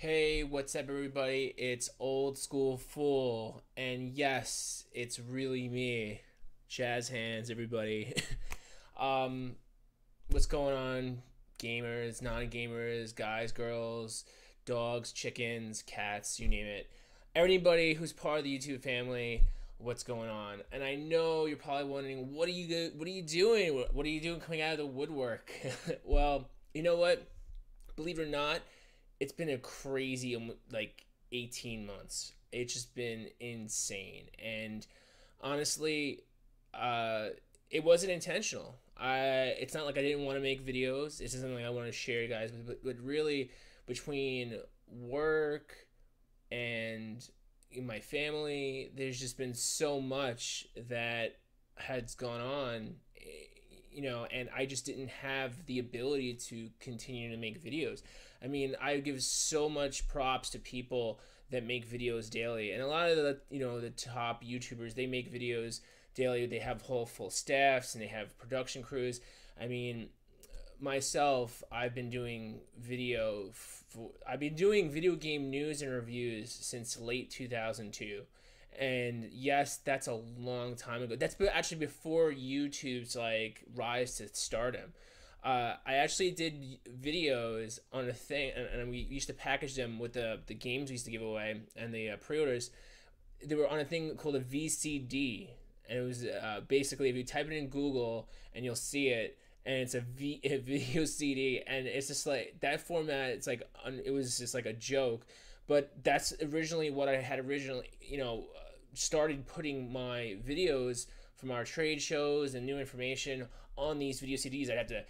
Hey, what's up, everybody? It's Old School Fool, and yes, it's really me, Jazz Hands, everybody. um, what's going on, gamers, non-gamers, guys, girls, dogs, chickens, cats, you name it. Everybody who's part of the YouTube family, what's going on? And I know you're probably wondering, what are you doing? What are you doing coming out of the woodwork? Well, you know what? Believe it or not, it's been a crazy 18 months. It's just been insane. And honestly, uh, it wasn't intentional. It's not like I didn't want to make videos. It's just something I want to share, you guys. But really, between work and my family, there's just been so much that has gone on, and I just didn't have the ability to continue to make videos. I mean, I give so much props to people that make videos daily, and a lot of the top YouTubers, they make videos daily. They have whole full staffs and they have production crews. I mean, myself, I've been doing video game news and reviews since late 2002. And yes, that's a long time ago. That's actually before YouTube's rise to stardom. I actually did videos on a thing, and we used to package them with the games we used to give away and the pre-orders. They were on a thing called a VCD, and it was basically, if you type it in Google and you'll see it, and it's a video CD, and it's just like that format. It's like it was just like a joke, but that's originally what I had originally, started putting my videos from our trade shows and new information on these video CDs. I'd have to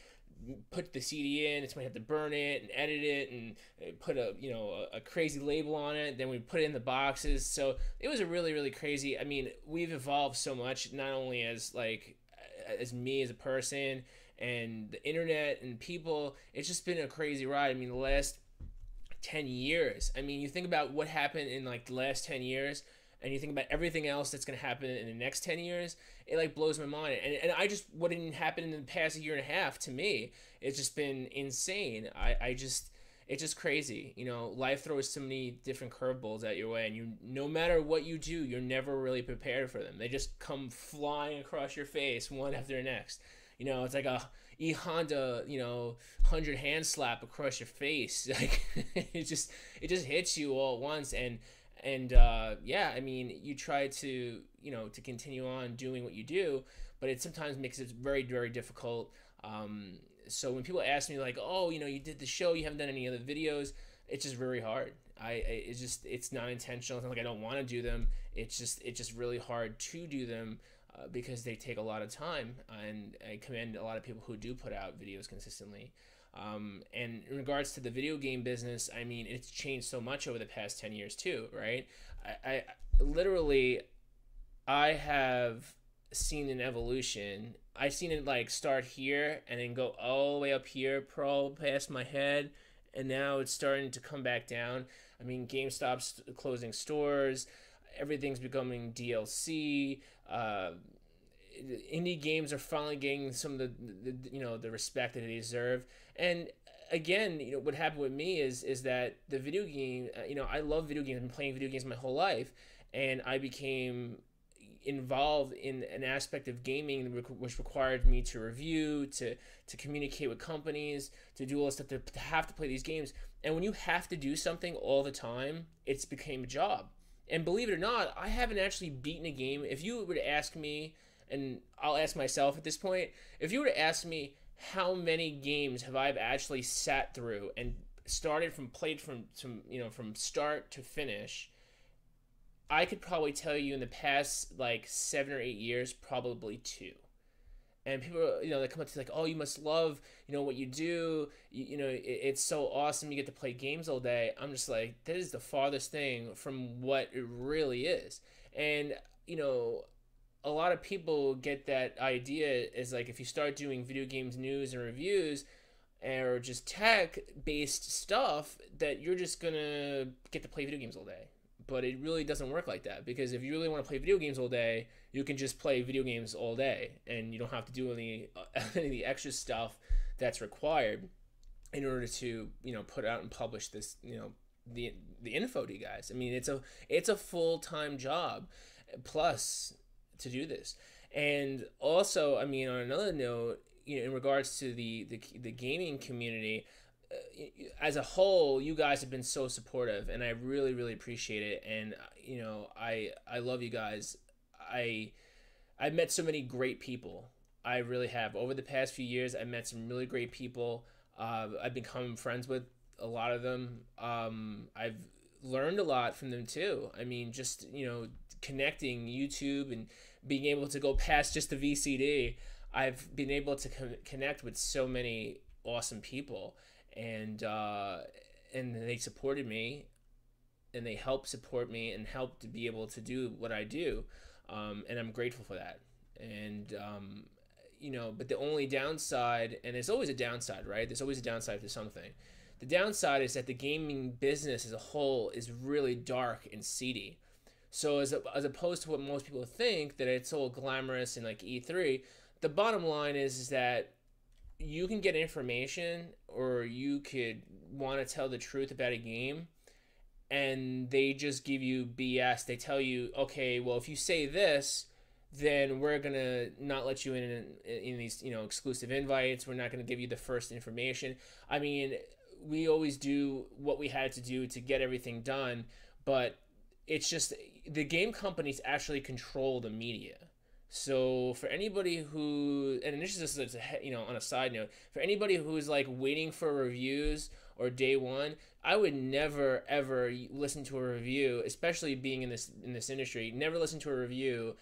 put the CD in, somebody had to burn it and edit it and put a crazy label on it. Then we put it in the boxes. So it was a really crazy. I mean, we've evolved so much, not only as me as a person and the internet and people. It's just been a crazy ride. I mean, the last 10 years. I mean, you think about what happened in the last 10 years, and you think about everything else that's going to happen in the next 10 years, it blows my mind. And I just, what didn't happen in the past year and a half, to me, it's just been insane. It's just crazy. Life throws so many different curveballs at your way, and no matter what you do, you're never really prepared for them. They just come flying across your face one after the next. It's like a Honda, 100 hand slap across your face. Like it just hits you all at once. And yeah, I mean, you try to to continue on doing what you do, but it sometimes makes it very difficult. So when people ask me like, oh, you did the show, you haven't done any other videos, it's just very hard. It's not intentional. It's not like I don't want to do them. It's just really hard to do them. Because they take a lot of time, and I commend a lot of people who do put out videos consistently. And in regards to the video game business, I mean, it's changed so much over the past 10 years too, right? I literally, I have seen an evolution. I've seen it start here and then go all the way up here, pro past my head, and now it's starting to come back down. I mean, GameStop's closing stores, everything's becoming DLC. Uh, Indie games are finally getting some of the respect that they deserve. And again, what happened with me is that the video game, I love video games. I've been playing video games my whole life, and I became involved in an aspect of gaming which required me to review, to communicate with companies, to do all this stuff, to have to play these games. And when you have to do something all the time, it's became a job. And believe it or not, I haven't actually beaten a game. If you were to ask me, and I'll ask myself at this point, if you were to ask me how many games have I actually sat through and played from start to finish, I could probably tell you in the past 7 or 8 years, probably two. And people, they come up to like, oh, you must love, what you do. It's so awesome. You get to play games all day. I'm just like, that is the farthest thing from what it really is. And a lot of people get that idea is like, if you start doing video games news and reviews, or just tech based stuff, that you're just gonna get to play video games all day. But it really doesn't work like that, because if you really want to play video games all day, you can just play video games all day, and you don't have to do any any of the extra stuff that's required in order to put out and publish this the the info to you guys. I mean, it's a full-time job plus to do this. And also, I mean, on another note, in regards to the gaming community, as a whole, you guys have been so supportive, and I really really appreciate it. And I love you guys. I I've met so many great people. I really have. Over the past few years, I've met some really great people. I've become friends with a lot of them. I've learned a lot from them too. I mean, just connecting YouTube and being able to go past just the VCD. I've been able to connect with so many awesome people, and they supported me, and they helped support me and helped to be able to do what I do, and I'm grateful for that. And but the only downside, and there's always a downside, right? There's always a downside to something. The downside is that the gaming business as a whole is really dark and seedy. So as opposed to what most people think, that it's all glamorous and like E3, the bottom line is that you can get information, or you could want to tell the truth about a game, and they just give you BS. They tell you, okay, well, if you say this, then we're gonna not let you in these exclusive invites. We're not gonna give you the first information. I mean, we always do what we had to do to get everything done, but it's just the game companies actually control the media. So for anybody who, and this is just on a side note, for anybody who's like waiting for reviews or day one, I would never ever listen to a review, especially being in this industry. Never listen to a review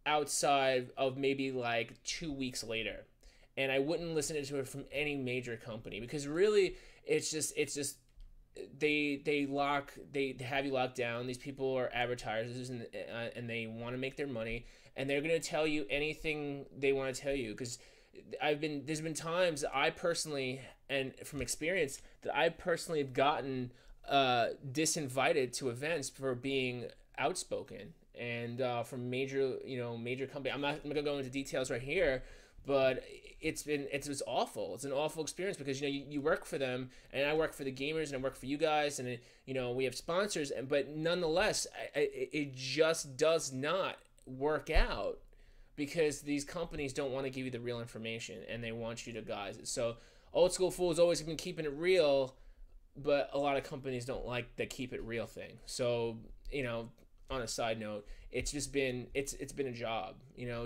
outside of maybe like 2 weeks later, and I wouldn't listen to it from any major company, because really it's just they have you locked down. These people are advertisers, and they want to make their money, and they're going to tell you anything they want to tell you. Because there's been times I personally, and from experience, that I personally have gotten disinvited to events for being outspoken, and from major company. I'm not gonna go into details right here, but it's awful. It's an awful experience, because you work for them, and I work for the gamers, and I work for you guys, and we have sponsors, but nonetheless, it just does not work out, because these companies don't want to give you the real information, and they want you to guys it. So Old School Fool's always been keeping it real, but a lot of companies don't like the keep it real thing. So on a side note, it's been a job.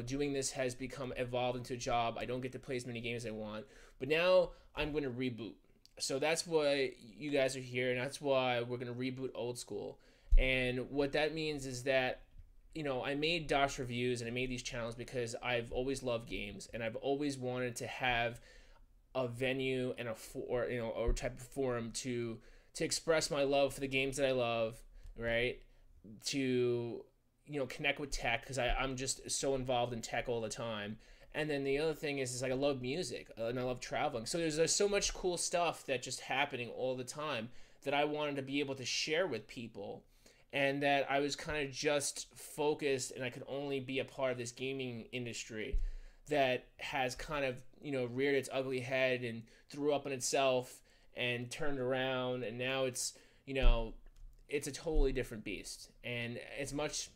Doing this has evolved into a job. I don't get to play as many games as I want, but now I'm going to reboot. So that's why you guys are here, and that's why we're going to reboot Old School. And what that means is that I made DOS Reviews, and I made these channels because I've always loved games, and I've always wanted to have a venue and or type of forum to express my love for the games that I love, right? To connect with tech, because I'm just so involved in tech all the time. And then the other thing is like I love music, and I love traveling. So there's so much cool stuff that just happening all the time that I wanted to be able to share with people, and that I was kind of just focused, and I could only be a part of this gaming industry that has kind of reared its ugly head and threw up on itself and turned around, and now it's it's a totally different beast. And as much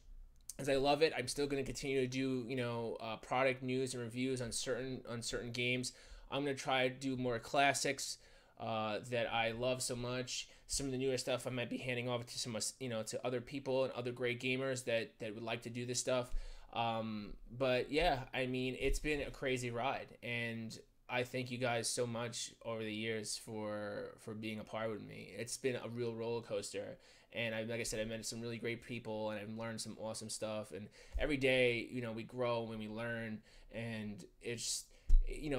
as I love it, I'm still going to continue to do product news and reviews on certain games. I'm going to try to do more classics that I love so much. Some of the newer stuff I might be handing off to some to other people and other great gamers that would like to do this stuff. But yeah, I mean, it's been a crazy ride, and I thank you guys so much over the years for being a part with me. It's been a real roller coaster, and like I said, I met some really great people, and I've learned some awesome stuff. And every day, we grow when we learn, and it's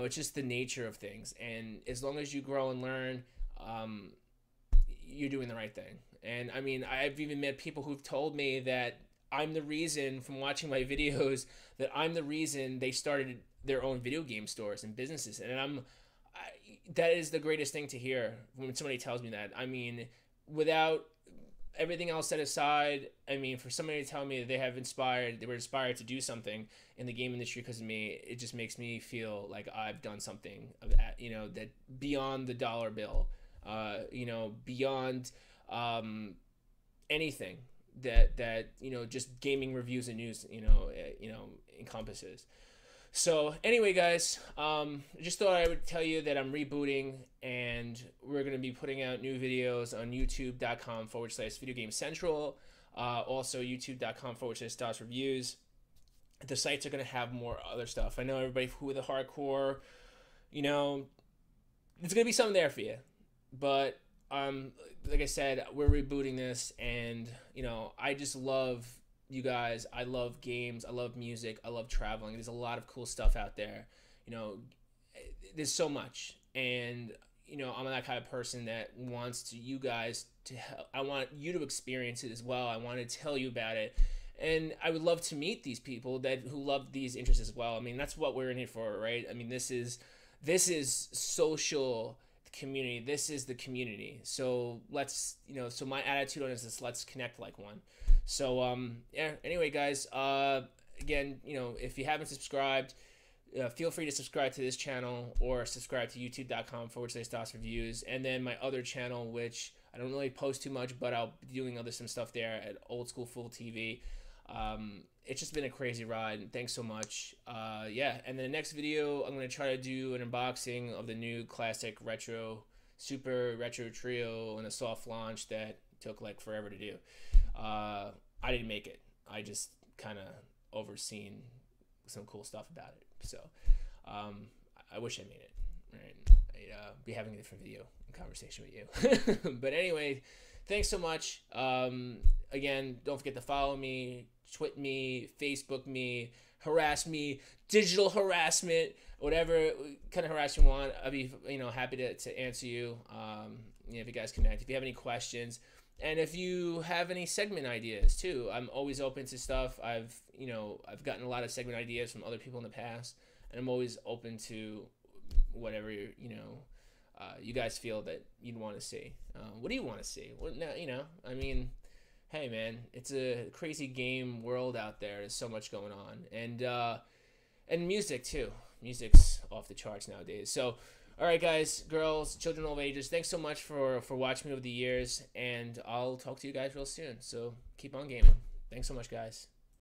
just the nature of things. And as long as you grow and learn, you're doing the right thing. And I mean, I've even met people who've told me that I'm the reason, from watching my videos, that I'm the reason they started their own video game stores and businesses. And that is the greatest thing to hear when somebody tells me that. I mean, without everything else set aside, I mean, for somebody to tell me that they were inspired to do something in the game industry because of me, it just makes me feel like I've done something that beyond the dollar bill, beyond anything that just gaming reviews and news encompasses. So anyway, guys, I just thought I would tell you that I'm rebooting, and we're going to be putting out new videos on youtube.com/video game central, also youtube.com/DOS reviews. The sites are going to have more other stuff. I know everybody who the hardcore, there's going to be something there for you, but like I said, we're rebooting this, and I just love you guys. I love games. I love music. I love traveling. There's a lot of cool stuff out there. There's so much, and I'm that kind of person that wants you guys to help. I want you to experience it as well. I want to tell you about it, and I would love to meet these people who love these interests as well. I mean, that's what we're in here for, right? I mean, this is social community. This is the community. So let's, so my attitude on it is let's connect like one. So yeah. Anyway, guys. Again, if you haven't subscribed, feel free to subscribe to this channel or subscribe to youtube.com/DOS reviews, and then my other channel, which I don't really post too much, but I'll be doing some stuff there at Old School Full TV. It's just been a crazy ride. Thanks so much. Yeah, and then the next video, I'm going to try to do an unboxing of the new classic Super Retro Trio and a soft launch that took like forever to do. I didn't make it. I just kind of overseen some cool stuff about it. So I wish I made it. Right? I'd be having a different video and conversation with you. But anyway, thanks so much. Again, don't forget to follow me, tweet me, Facebook me, harass me, digital harassment, whatever kind of harassment you want. I'll be happy to answer you. If you guys connect, if you have any questions, and if you have any segment ideas too, I'm always open to stuff. I've gotten a lot of segment ideas from other people in the past, and I'm always open to whatever you guys feel that you'd want to see. What do you want to see? Well, I mean, hey man, it's a crazy game world out there. There's so much going on, and music too. Music's off the charts nowadays. So, all right, guys, girls, children of all ages, thanks so much for watching me over the years, and I'll talk to you guys real soon. So keep on gaming. Thanks so much, guys.